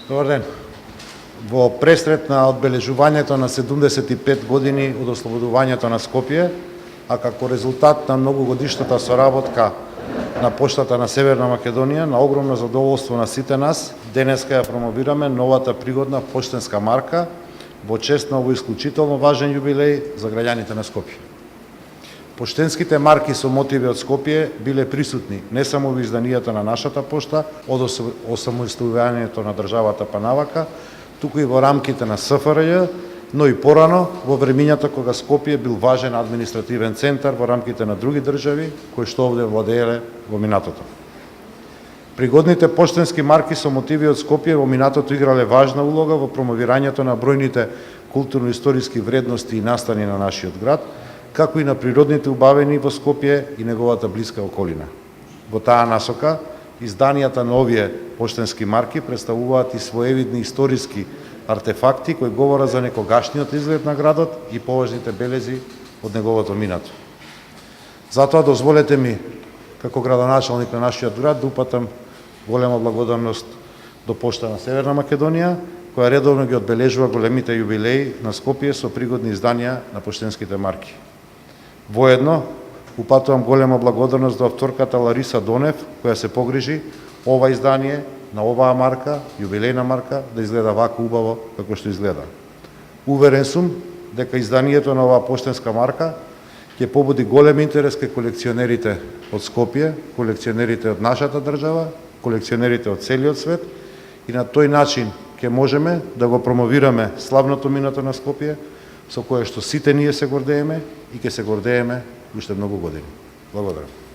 Добар ден. Во пресрет на одбележувањето на 75 години од ослободувањето на Скопје, а како резултат на многогодишната соработка на поштата на Северна Македонија, на огромно задоволство на сите нас, денеска ја промовираме новата пригодна поштенска марка во чест на овој исклучително важен јубилеј за граѓаните на Скопје. Поштенските марки со мотиви од Скопје биле присутни не само во изданијата на нашата пошта од осамостојувањето на државата па навака, туку и во рамките на СФРЈ, но и порано во времињата кога Скопје бил важен административен центар во рамките на други држави кои што овде владееле во минатото. Пригодните поштенски марки со мотиви од Скопје во минатото играле важна улога во промовирањето на бројните културно-историски вредности и настани на нашиот град, како и на природните убавини во Скопје и неговата блиска околина. Во таа насока, изданијата на овие поштенски марки представуваат и своевидни историски артефакти кои говорат за некогашниот изглед на градот и поважните белези од неговото минато. Затоа дозволете ми, како градоначалник на нашиот град, да упатам голема благодарност до Пошта на Северна Македонија, која редовно ги одбележува големите јубилеи на Скопје со пригодни изданија на поштенските марки. Воедно, упатувам голема благодарност до авторката Лариса Донев, која се погрижи ова издание на оваа марка, јубилејна марка, да изгледа вако убаво како што изгледа. Уверен сум дека изданието на оваа поштенска марка ќе побуди голем интерес кај колекционерите од Скопје, колекционерите од нашата држава, колекционерите од целиот свет и на тој начин ќе можеме да го промовираме славното минато на Скопје, со кое што сите ние се гордееме и ќе се гордееме уште многу години. Благодарам.